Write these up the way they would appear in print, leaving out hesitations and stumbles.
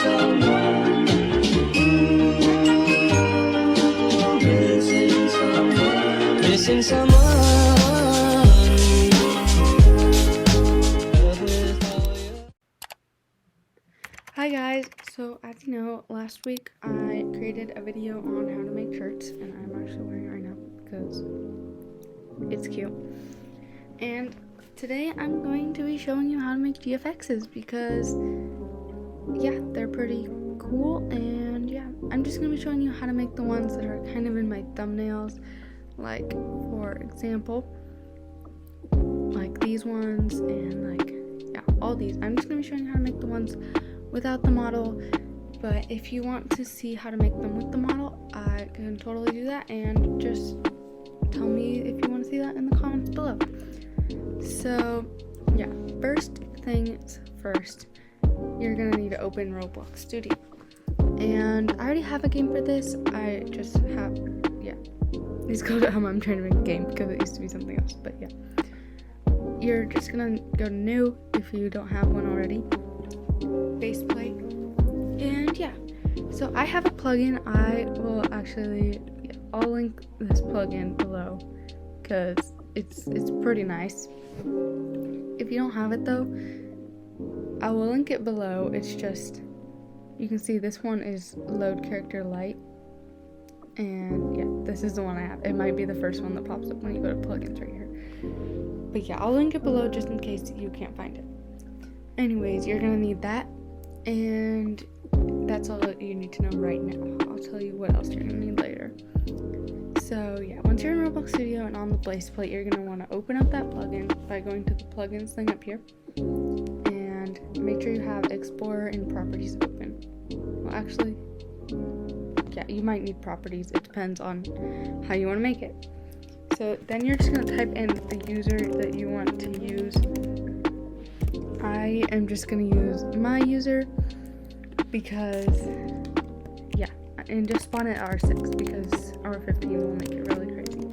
someone. Missing someone. Missing someone. Hi guys, so as you know, last week I created a video on how to make shirts, and I'm actually wearing it right now because it's cute. And today I'm going to be showing you how to make GFXs because, yeah, they're pretty cool. And yeah, I'm just going to be showing you how to make the ones that are kind of in my thumbnails, like for example, like these ones and like, yeah, all these. I'm just going to be showing you how to make the ones without the model, but if you want to see how to make them with the model, I can totally do that, and just tell me if you want to see that in the comments below. So yeah, first things first, you're gonna need to open Roblox Studio, and I already have a game for this. I just have, yeah, these go to I'm trying to make a game because it used to be something else, but yeah, you're just gonna go to new if you don't have one already, faceplate, and yeah, so I have a plugin. I will actually, yeah, I'll link this plugin below because it's pretty nice. If you don't have it though, I will link it below. It's just, you can see this one is load character light, and yeah, this is the one I have. It might be the first one that pops up when you go to plugins right here, but yeah, I'll link it below just in case you can't find it. Anyways, you're gonna need that, and that's all that you need to know right now. I'll tell you what else you're gonna need later. So yeah, once you're in Roblox Studio and on the faceplate, you're gonna want to open up that plugin by going to the plugins thing up here, and make sure you have Explorer and Properties open. Well, actually, yeah, you might need Properties. It depends on how you want to make it. So then you're just gonna type in the user that you want to use. I am just gonna use my user because, yeah, and just spawn it at R6 because R15 will make it really crazy.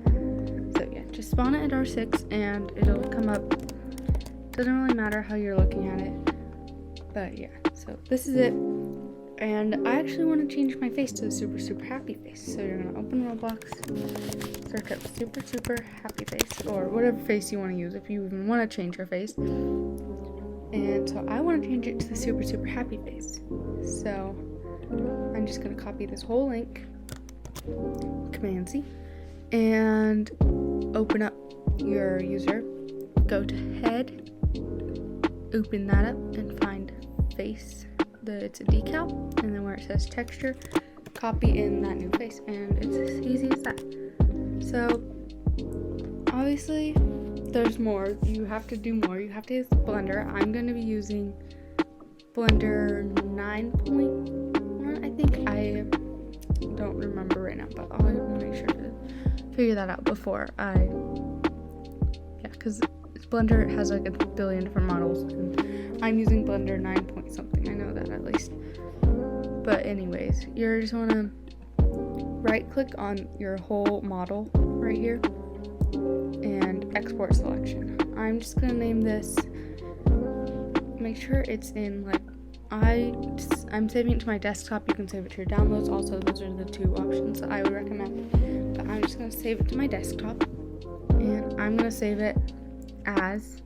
So yeah, just spawn it at R6 and it'll come up. Doesn't really matter how you're looking at it, but yeah, so this is it. And I actually want to change my face to the super happy face. So you're gonna open Roblox, search up super happy face, or whatever face you want to use if you even want to change your face. And so I want to change it to the super happy face. So I'm just going to copy this whole link, Command C, and open up your user, go to head, open that up and find face, it's a decal, and then where it says texture, copy in that new face, and it's as easy as that. So obviously there's more. You have to do more. You have to use Blender. I'm going to be using Blender 9.1, I think. I don't remember right now, but I'll make sure to figure that out before yeah, because Blender has like a billion different models, and I'm using Blender 9 point something. I know that at least. But anyways, you just want to right click on your whole model right here and export selection. I'm just gonna name this, make sure it's in, like, I'm saving it to my desktop. You can save it to your downloads also. Those are the two options that I would recommend, but I'm just gonna save it to my desktop, and I'm gonna save it as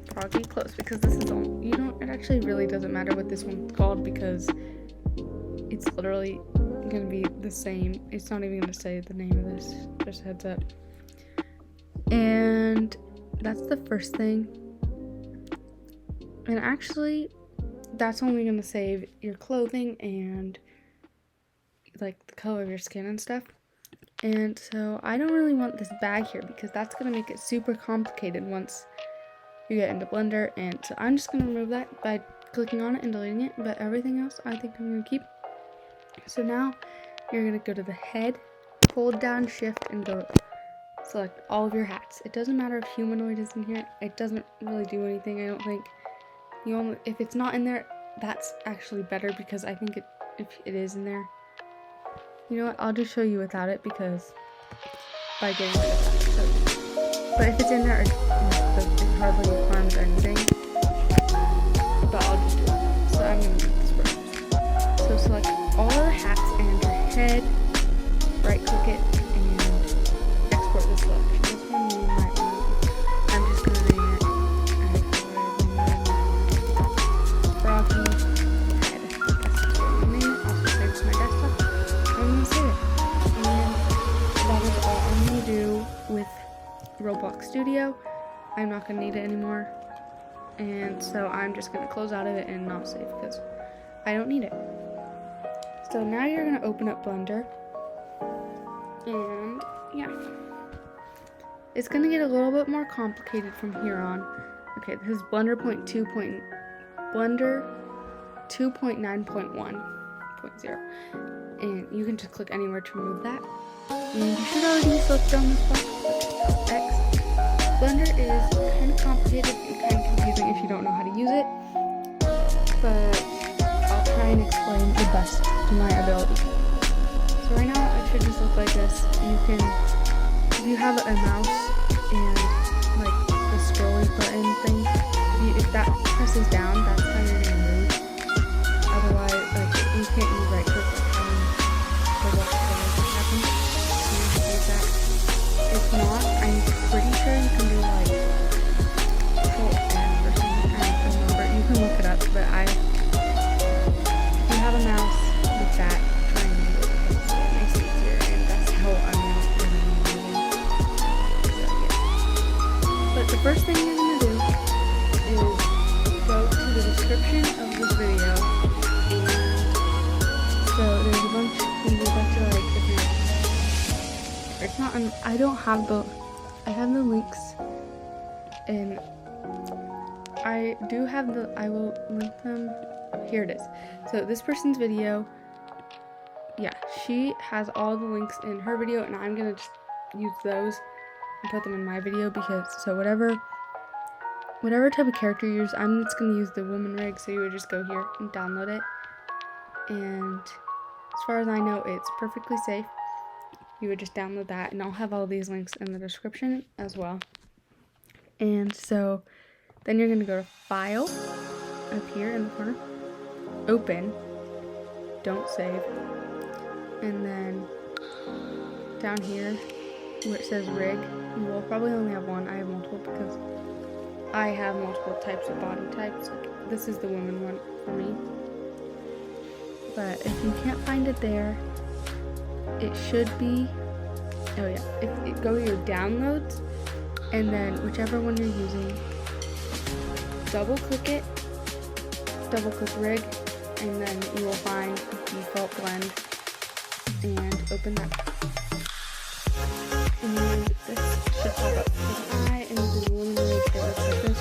Project Close because this is all, it actually really doesn't matter what this one's called because it's literally gonna be the same. It's not even gonna say the name of this, just heads up. And that's the first thing, and actually that's only gonna save your clothing and like the color of your skin and stuff. And so I don't really want this bag here because that's gonna make it super complicated once you get into Blender, and so I'm just gonna remove that by clicking on it and deleting it, but everything else I think I'm gonna keep. So now you're gonna go to the head, hold down shift, and go select all of your hats. It doesn't matter if humanoid is in here. It doesn't really do anything, I don't think. If it's not in there, that's actually better because I think if it is in there, you know what, I'll just show you without it because by getting rid of that. So, but if it's in there, it hardly harms anything. But I'll just do it. So I'm I'm not gonna need it anymore. And so I'm just gonna close out of it and not save because I don't need it. So now you're gonna open up Blender, and yeah, it's gonna get a little bit more complicated from here on. Okay, this is Blender 2.9.1.0, and you can just click anywhere to remove that. And you should already select on this box, X. Blender is kind of complicated and kind of confusing if you don't know how to use it, but I'll try and explain the best to my ability. So right now it should just look like this. You can, if you have a mouse and like the scrolling button thing, if that presses down, that's how you're gonna move. Otherwise, like you can't use right click like how the walk happens. You can use that. If not, I'm pretty sure you can do like Control F or something. I don't remember. You can look it up, but if you have a mouse with that, try and use it because it makes it easier, and that's how I'm going to use it. So yeah. But the first thing you're going to do is go to the description of this video, and so there's a bunch of like different. It's not. I don't have the. I have the links, and I do have the. I will link them. Oh, here it is. So this person's video. Yeah, she has all the links in her video, and I'm gonna just use those and put them in my video because whatever type of character you use, I'm just gonna use the woman rig. So you would just go here and download it, and as far as I know, it's perfectly safe. You would just download that, and I'll have all these links in the description as well. And so then you're going to go to File, up here in the corner, Open, don't save, and then down here where it says Rig, you will probably only have one. I have multiple because I have multiple types of body types. Like, this is the woman one for me. But if you can't find it there, it should be, oh yeah, go to your downloads, and then whichever one you're using, double click rig, and then you will find default blend, and open that. And this should pop up. I am using the woman rig, it looks like this.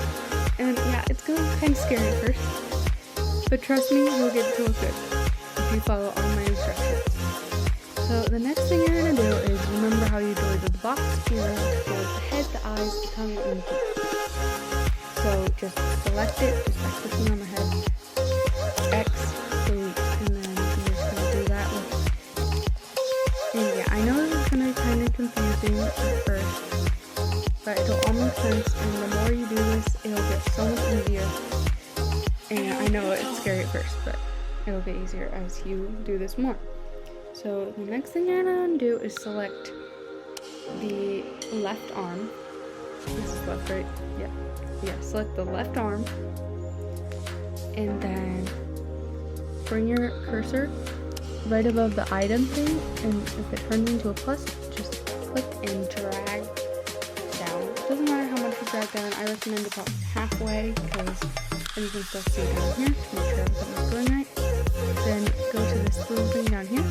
And yeah, it's gonna look kind of scary at first, but trust me, you'll get it to look good if you follow all my instructions. So the next thing you're going to do is remember how you deleted the box. You're going to delete the head, the eyes, the tongue, and the teeth. So just select it just by clicking on the head, X, delete, and then you're just going to do that. And yeah, I know this is going to be kind of confusing at first, but it'll all make sense, and the more you do this, it'll get so much easier. And I know it's scary at first, but it'll get easier as you do this more. So the next thing you're going to do is select the left arm. This is left, right? Yeah, select the left arm, and then bring your cursor right above the item thing, and if it turns into a plus, just click and drag down. It doesn't matter how much you drag down. I recommend about halfway because then you can still see it down here to make sure everything's going right. Then go to this little thing down here,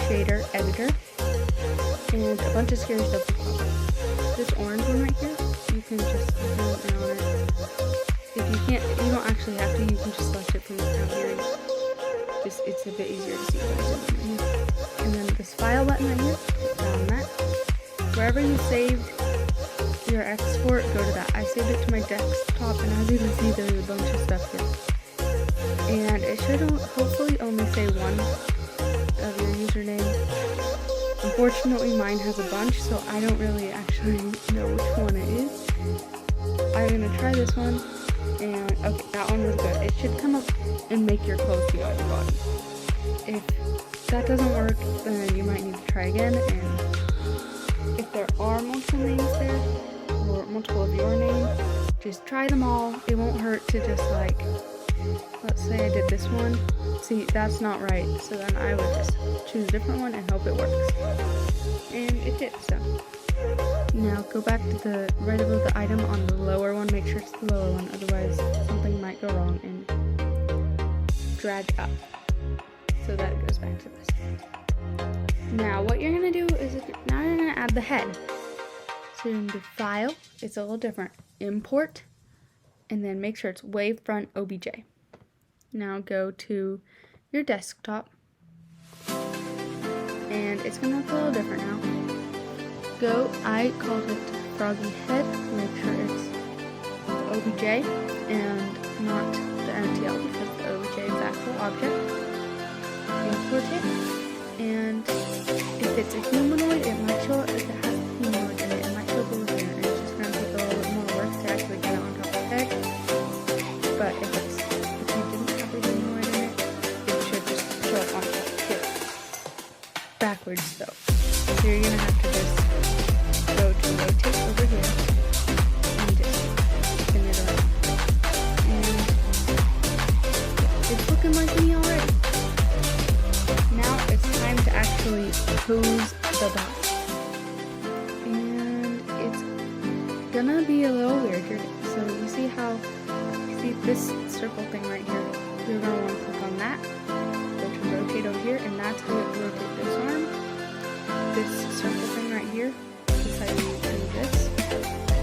shader editor, and a bunch of scary stuff will pop up. This orange one right here, you can just zoom in on it. If you can't, you don't actually have to, you can just select it from down here. It's a bit easier to see what it is. And then this file button right here, down on that. Wherever you saved your export, go to that. I saved it to my desktop, and as you can see, there's a bunch of stuff here. And it should hopefully only say one of your username. Unfortunately, mine has a bunch, so I don't really actually know which one it is. I'm going to try this one, and okay, that one was good. It should come up and make your clothes be on your body. If that doesn't work, then you might need to try again, and if there are multiple names there, or multiple of your name, just try them all. It won't hurt to just like, let's say I did this one. See, that's not right. So then I would just choose a different one and hope it works. And it did, so. Now go back to the right above the item on the lower one. Make sure it's the lower one, otherwise something might go wrong, and drag up so that it goes back to this. Now what you're gonna do is now you're gonna add the head. So you're gonna do File. It's a little different. Import, and then make sure it's Wavefront OBJ. Now go to your desktop, and it's gonna look a little different now. I called it Froggy Head. Make sure it's the OBJ and not the MTL, because the OBJ is the actual object. Import it, and if it's a humanoid, it might show, if it has a humanoid in it, it might show blue here, and it's just going to take a little bit more work to actually get it on top of the head. But if you didn't have a humanoid in it, it should just show up on top too. Backwards though. So you're going to have to just go to rotate over here and just spin it around. And it's looking like me already. Now it's time to actually pose the box. And it's gonna be a little weird here. So you see this circle thing right here? You're gonna want to click on that. Go to rotate over here, and that's how you rotate this arm. This circle thing right here is how you do this.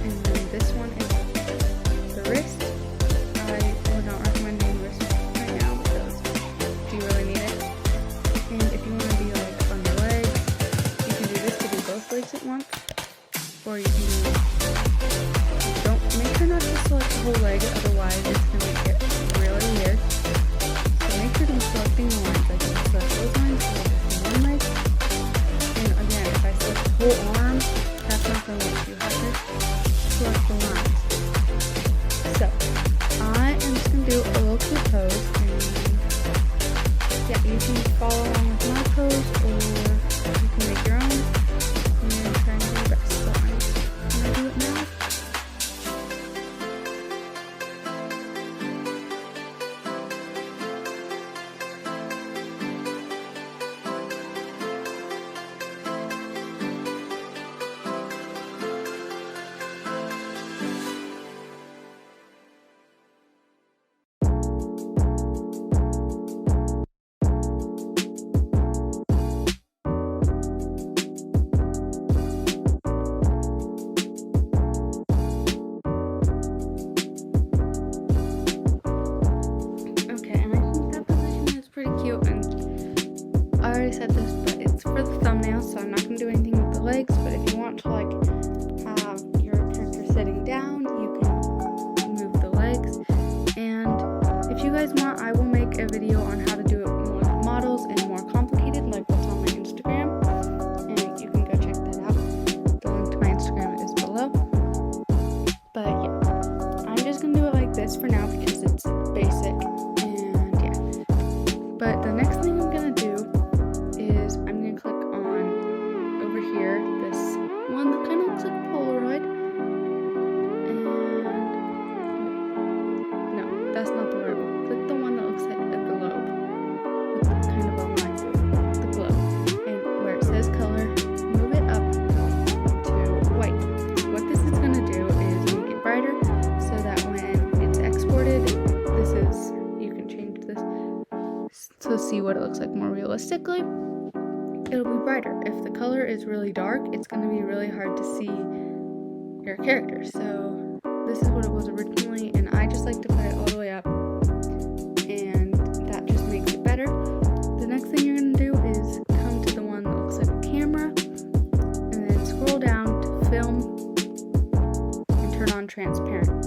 And then this one is the wrist. I would not recommend doing the wrist right now because do you really need it? And if you want to be like on your legs, you can do this to do both legs at once. Or you can do, make sure not to select the whole leg, otherwise it's going to make it really weird. So make sure to be selecting the lines, like you select those lines, so just one leg. And again, if I select the whole arm, that's not going to work. You have to select the lines. So, I am just going to do a little quick pose, and yeah, you can follow along with my pose, or you can make your own, and try and do your best. So I'm going to do it now. Said this, but it's for the thumbnail, so I'm not going to do anything with the legs. But if you want to like have your character sitting down, you can move the legs. And if you guys want, I will make a video on how to do it more with models and more complicated, like what's on my Instagram, and you can go check that out. The link to my Instagram is below. But yeah, I'm just going to do it like this for now because it's basic. And yeah, but the next thing I'm going to do is I'm going to click on over here, this one that kind of looks like a Polaroid, and no, that's not the right one. Click the one that looks like a globe, with kind of a line, the globe, and where it says color, move it up to white. So what this is going to do is make it brighter, so that when it's exported, you can change this to see what it looks like more realistically. It'll be brighter. If the color is really dark, it's going to be really hard to see your character. So this is what it was originally, and I just like to put it all the way up, and that just makes it better. The next thing you're going to do is come to the one that looks like a camera, and then scroll down to film, and turn on transparent.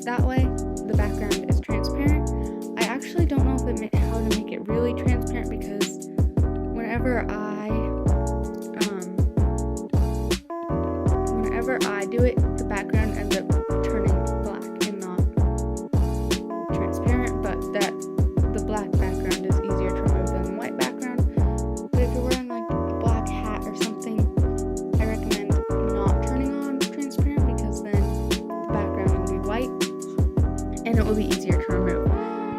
That way, the background is transparent. I actually don't know how to make it really transparent, because whenever I do it, the background ends up turning black and not transparent, but the black background is easier to remove than the white background. But if you're wearing like a black hat or something, I recommend not turning on transparent, because then the background will be white and it will be easier to remove.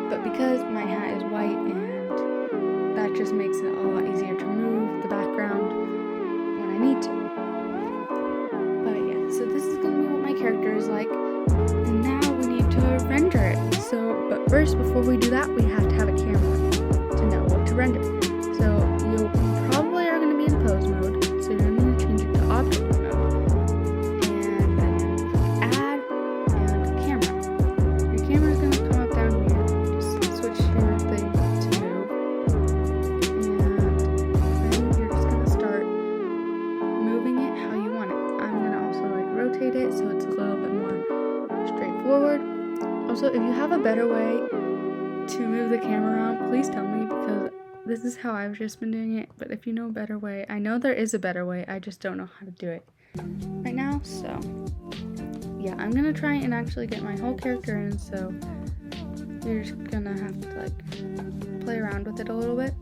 But because my hat is white, and that just makes it a lot easier to remove the background when I need to. But character is like, and now we need to render it. So, but first, before we do that, we have to have a camera to know what to render. So you probably are going to be in pose mode, so you're going to need to change it to object mode, and then add and camera. Your camera is going to come up down here. Just switch your thing to move, and then you're just going to start moving it how you want it. I'm going to also like rotate it so it's a little bit more straightforward. Also, if you have a better way to move the camera around, please tell me, because this is how I've just been doing it. But if you know a better way, I know there is a better way, I just don't know how to do it right now. So yeah, I'm gonna try and actually get my whole character in, so you're just gonna have to like play around with it a little bit.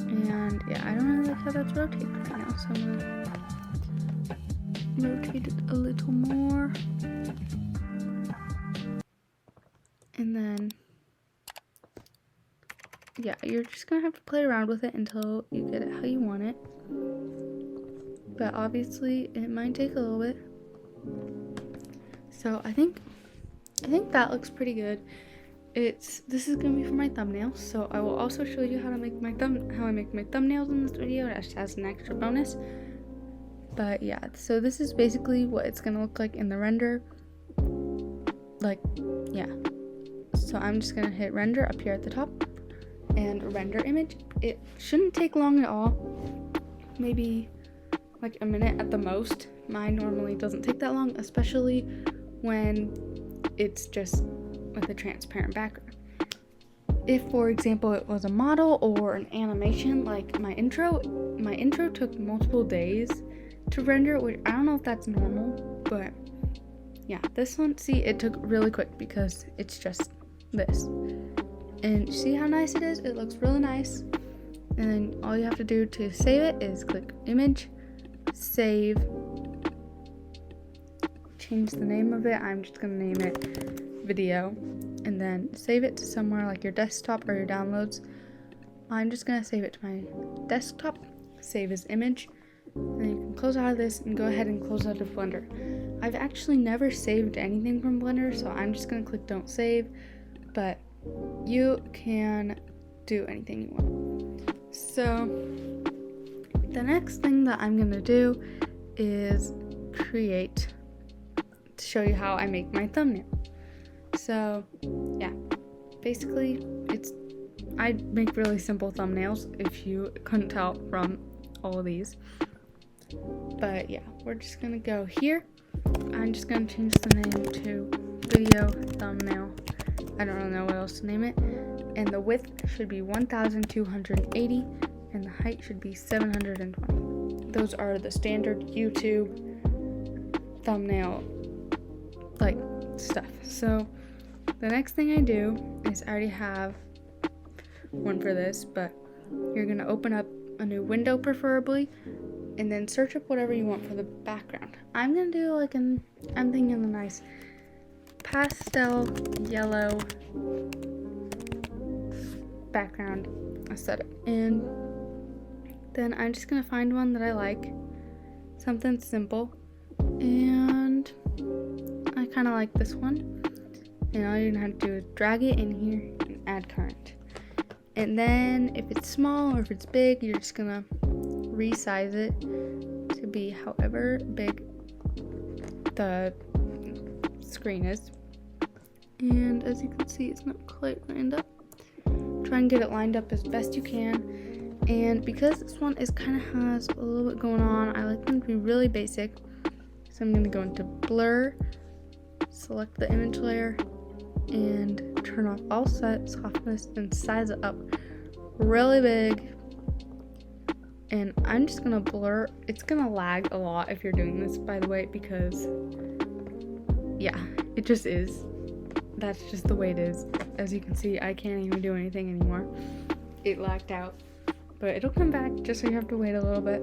And yeah, I don't really like how that's rotated right now, so I'm gonna rotate it a little more. And then, yeah, you're just gonna have to play around with it until you get it how you want it. But obviously, it might take a little bit. So I think that looks pretty good. This is gonna be for my thumbnail, so I will also show you how I make my thumbnails in this video, just as an extra bonus. But yeah, so this is basically what it's gonna look like in the render. Like, yeah. So I'm just gonna hit render up here at the top and render image. It shouldn't take long at all, maybe like a minute at the most. Mine normally doesn't take that long, especially when it's just with a transparent background. If, for example, it was a model or an animation, like my intro took multiple days to render, which I don't know if that's normal, but yeah, this one, see, it took really quick because it's just this. And see how nice it is? It looks really nice. And then all you have to do to save it is click image, save, change the name of it. I'm just gonna name it video, and then save it to somewhere like your desktop or your downloads. I'm just gonna save it to my desktop, save as image, and then you can close out of this and go ahead and close out of Blender. I've actually never saved anything from Blender, so I'm just gonna click don't save, but you can do anything you want. So the next thing that I'm gonna do is create, to show you how I make my thumbnail. So yeah, basically I make really simple thumbnails, if you couldn't tell from all of these. But yeah, we're just gonna go here. I'm just gonna change the name to video thumbnail. I don't really know what else to name it. And the width should be 1280 and the height should be 720. Those are the standard YouTube thumbnail like stuff. So the next thing I do is I already have one for this, but you're gonna open up a new window preferably, and then search up whatever you want for the background. I'm gonna do like I'm thinking of a nice pastel yellow background aesthetic, and then I'm just gonna find one that I like, something simple, and I kind of like this one. And all you're gonna have to do is drag it in here and add current. And then if it's small or if it's big, you're just gonna resize it to be however big the screen is. And as you can see, it's not quite lined up. Try and get it lined up as best you can. And because this one kind of has a little bit going on, I like them to be really basic. So I'm gonna go into blur, select the image layer, and turn off all softness and size it up really big. And I'm just gonna blur. It's gonna lag a lot if you're doing this, by the way, because yeah, it just is. That's just the way it is. As you can see, I can't even do anything anymore. It lagged out, but it'll come back, just so you have to wait a little bit.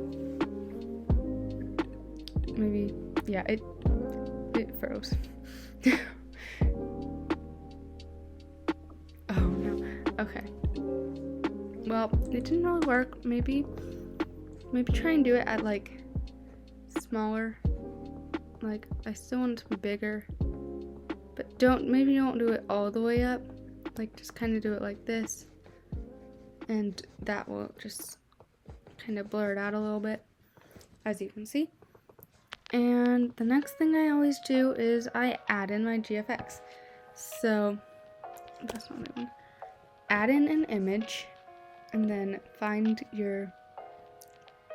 Maybe, yeah, it froze. Oh no. Okay. Well, it didn't really work. Maybe try and do it at like smaller, like, I still want it to be bigger, but maybe don't do it all the way up. Like, just kind of do it like this, and that will just kind of blur it out a little bit, as you can see. And the next thing I always do is I add in my GFX. So that's not the one. Add in an image, and then find your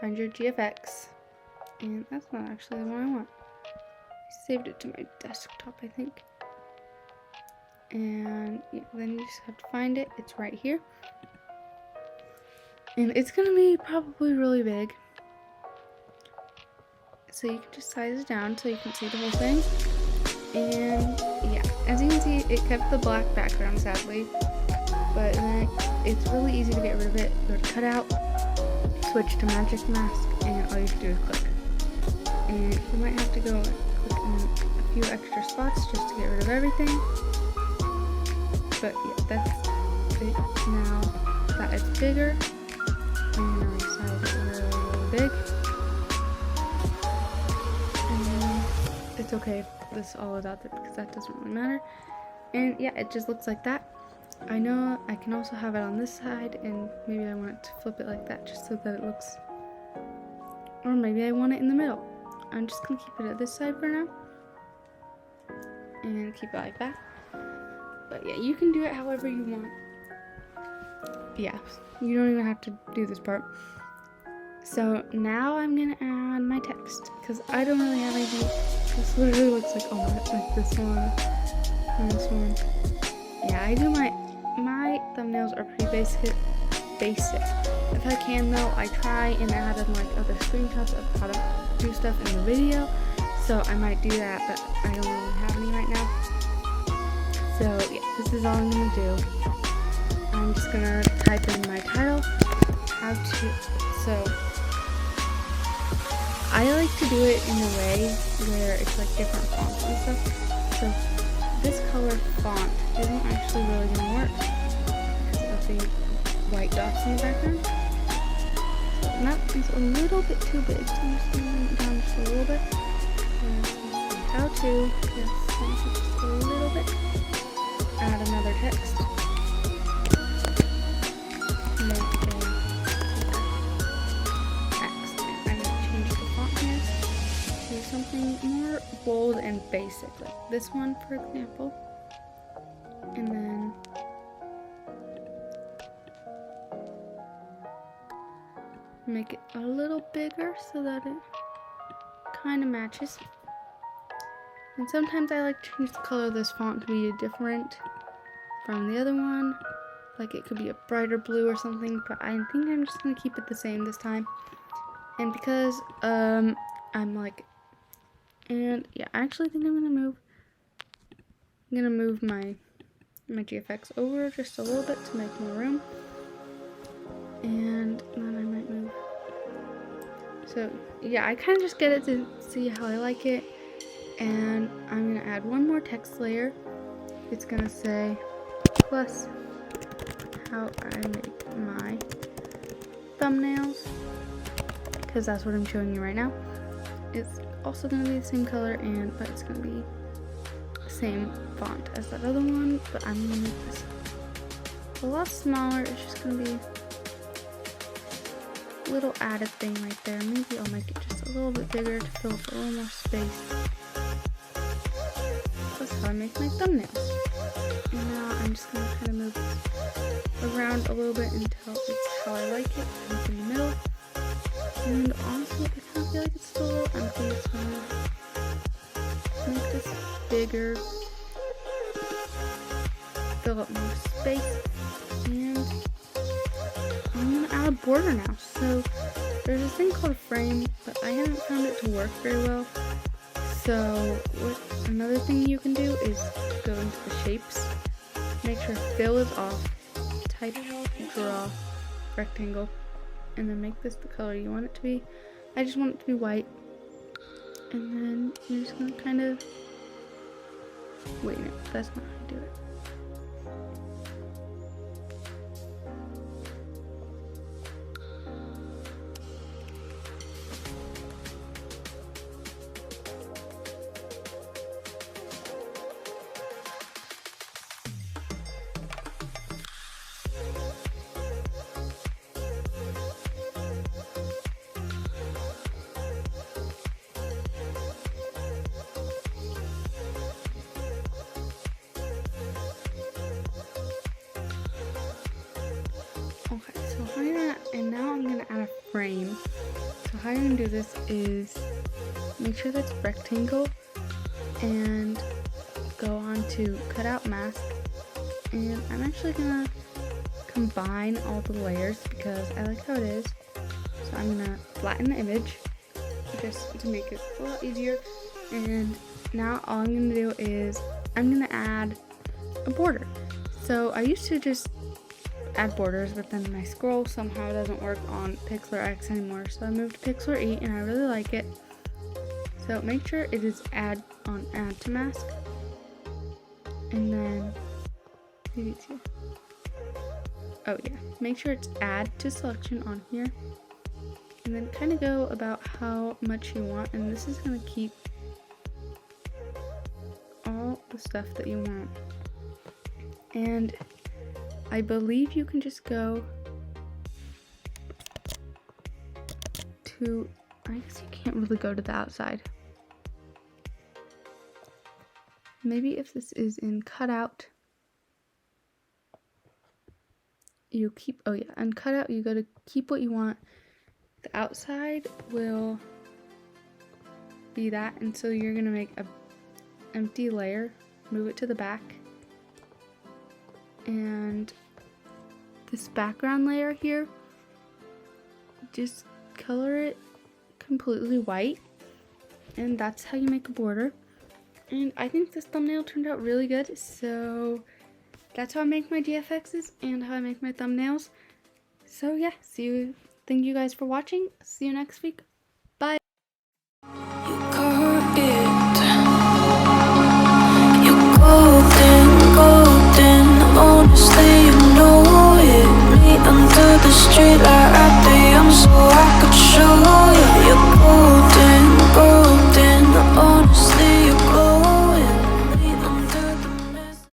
GFX. And that's not actually the one I want. I saved it to my desktop, I think. And yeah, then you just have to find it. It's right here. And it's gonna be probably really big. So you can just size it down so you can see the whole thing. And yeah, as you can see, it kept the black background, sadly. But then it's really easy to get rid of it. Go to cutout, switch to magic mask, and all you have to do is click. And you might have to go click in a few extra spots just to get rid of everything. But yeah, that's it. Now that it's bigger, I'm going to size it really big. And it's okay if this all is out there because that doesn't really matter. And yeah, it just looks like that. I know I can also have it on this side, and maybe I want to flip it like that just so that it looks, or maybe I want it in the middle. I'm just going to keep it at this side for now and keep it like that. But yeah, you can do it however you want. Yeah, you don't even have to do this part. So now I'm going to add my text because I don't really have anything. This literally looks like, oh, like this one and this one. Yeah, I do my thumbnails are pretty basic. If I can though, I try and add in like other screenshots of how to do stuff in the video. So I might do that, but I don't really have any right now. So yeah, this is all I'm gonna do. I'm just gonna type in my title, so I like to do it in a way where it's like different fonts and stuff. So this color font isn't actually really gonna work because of the white dots in the background. And that is a little bit too big, so I'm just gonna bring it down just a little bit. How to, yes, just a little bit. Add another text. Make a text. I'm gonna change the font here to something more bold and basic, like this one, for example. And then make it a little bigger so that it kind of matches. And sometimes I like to change the color of this font to be different from the other one. Like it could be a brighter blue or something, but I think I'm just going to keep it the same this time. And because I'm like, and yeah, I actually think I'm going to move my GFX over just a little bit to make more room. And then I might move. So yeah, I kind of just get it to see how I like it. And I'm going to add one more text layer. It's going to say plus how I make my thumbnails, because that's what I'm showing you right now. It's also going to be the same color, but it's going to be the same font as that other one, but I'm going to make this a lot smaller. It's just going to be a little added thing right there. Maybe I'll make it just a little bit bigger to fill up a little more space. That's how I make my thumbnails. And now I'm just going to kind of move around a little bit until it's how I like it, kind of in the middle. And honestly, I kind of feel like it's still a little empty, so I'm going to make this bigger, fill up more space, and I'm going to add a border now. So there's this thing called a frame, but I haven't found it to work very well. So another thing you can do is go into the shapes, make sure fill is off, type draw rectangle, and then make this the color you want it to be. I just want it to be white, and then you're just gonna kind of, wait, no, that's not how you do it. And now I'm gonna add a frame. So how you're gonna do this is make sure that's rectangle and go on to cutout mask. And I'm actually gonna combine all the layers because I like how it is. So I'm gonna flatten the image just to make it a lot easier. And now all I'm gonna do is I'm gonna add a border. So I used to just add borders, but then my scroll somehow doesn't work on Pixlr X anymore. So I moved to Pixlr 8 and I really like it. So make sure it is add to mask. And then maybe it's here. Oh yeah, make sure it's add to selection on here. And then kind of go about how much you want, and this is going to keep all the stuff that you want. And I believe you can just go to, I guess you can't really go to the outside. Maybe if this is in cutout, you keep, oh yeah, and cutout you go to keep what you want. The outside will be that, and so you're gonna make a empty layer, move it to the back, and this background layer here, just color it completely white, and that's how you make a border. And I think this thumbnail turned out really good, so that's how I make my GFXs and how I make my thumbnails. So yeah, thank you guys for watching. See you next week. Bye. You caught it.